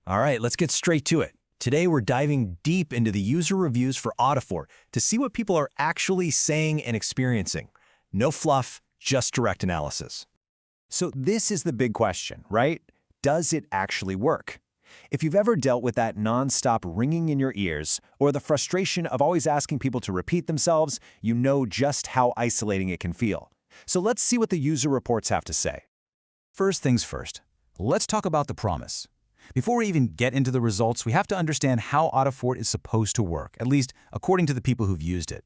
All right, let's get straight to it. Today we're diving deep into the user reviews for Audifort to see what people are actually saying and experiencing. No fluff, just direct analysis. So this is the big question, right? Does it actually work? If you've ever dealt with that nonstop ringing in your ears or the frustration of always asking people to repeat themselves, you know just how isolating it can feel. So let's see what the user reports have to say. First things first, let's talk about the promise. Before we even get into the results, we have to understand how Audifort is supposed to work, at least according to the people who've used it.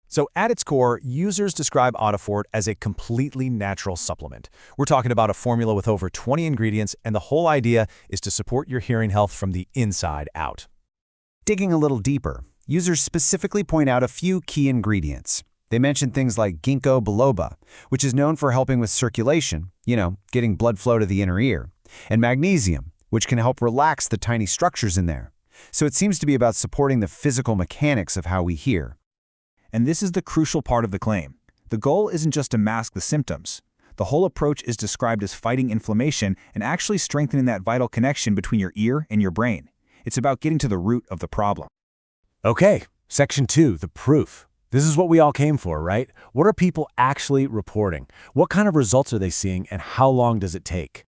So at its core, users describe Audifort as a completely natural supplement. We're talking about a formula with over 20 ingredients, and the whole idea is to support your hearing health from the inside out. Digging a little deeper, users specifically point out a few key ingredients. They mention things like ginkgo biloba, which is known for helping with circulation, getting blood flow to the inner ear, and magnesium, which can help relax the tiny structures in there. So it seems to be about supporting the physical mechanics of how we hear. And this is the crucial part of the claim. The goal isn't just to mask the symptoms. The whole approach is described as fighting inflammation and actually strengthening that vital connection between your ear and your brain. It's about getting to the root of the problem. Okay, section 2, the proof. This is what we all came for, right? What are people actually reporting? What kind of results are they seeing, and how long does it take?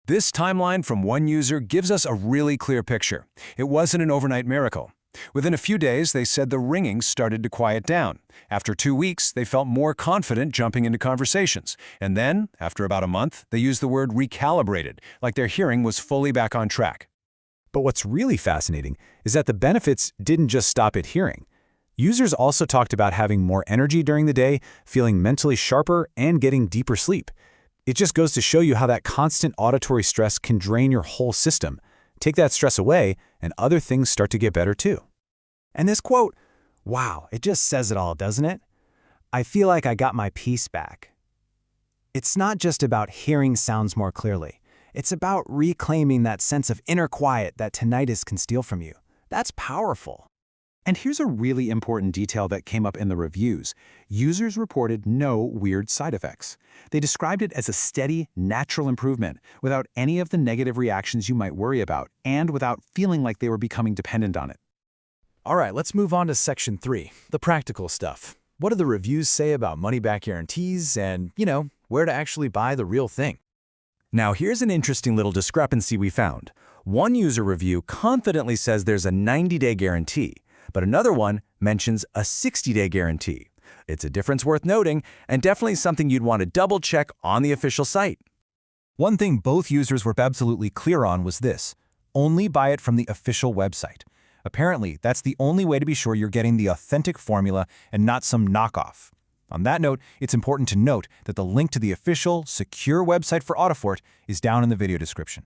This timeline from one user gives us a really clear picture. It wasn't an overnight miracle. Within a few days, they said the ringing started to quiet down. After 2 weeks, they felt more confident jumping into conversations. And then, after about a month, they used the word recalibrated, like their hearing was fully back on track. But what's really fascinating is that the benefits didn't just stop at hearing. Users also talked about having more energy during the day, feeling mentally sharper, and getting deeper sleep. It just goes to show you how that constant auditory stress can drain your whole system. Take that stress away, and other things start to get better too. And this quote, wow, it just says it all, doesn't it? I feel like I got my peace back. It's not just about hearing sounds more clearly. It's about reclaiming that sense of inner quiet that tinnitus can steal from you. That's powerful. And here's a really important detail that came up in the reviews. Users reported no weird side effects. They described it as a steady, natural improvement without any of the negative reactions you might worry about and without feeling like they were becoming dependent on it. All right, let's move on to section 3, the practical stuff. What do the reviews say about money-back guarantees and, where to actually buy the real thing? Now, here's an interesting little discrepancy we found. One user review confidently says there's a 90-day guarantee, but another one mentions a 60-day guarantee. It's a difference worth noting, and definitely something you'd want to double-check on the official site. One thing both users were absolutely clear on was this: only buy it from the official website. Apparently, that's the only way to be sure you're getting the authentic formula and not some knockoff. On that note, it's important to note that the link to the official, secure website for Audifort is down in the video description.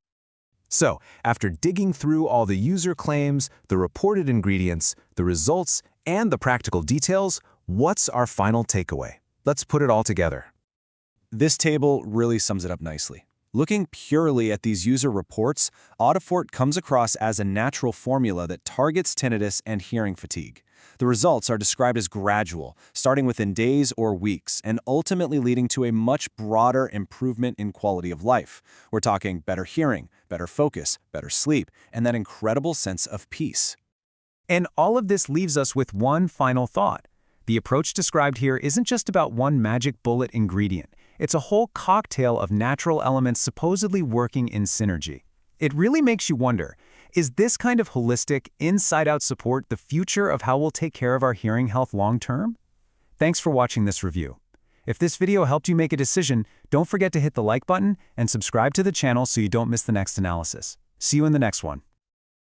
So, after digging through all the user claims, the reported ingredients, the results, and the practical details, what's our final takeaway? Let's put it all together. This table really sums it up nicely. Looking purely at these user reports, Audifort comes across as a natural formula that targets tinnitus and hearing fatigue. The results are described as gradual, starting within days or weeks, and ultimately leading to a much broader improvement in quality of life. We're talking better hearing, better focus, better sleep, and that incredible sense of peace. And all of this leaves us with one final thought. The approach described here isn't just about one magic bullet ingredient. It's a whole cocktail of natural elements supposedly working in synergy. It really makes you wonder, is this kind of holistic, inside-out support the future of how we'll take care of our hearing health long-term? Thanks for watching this review. If this video helped you make a decision, don't forget to hit the like button and subscribe to the channel so you don't miss the next analysis. See you in the next one.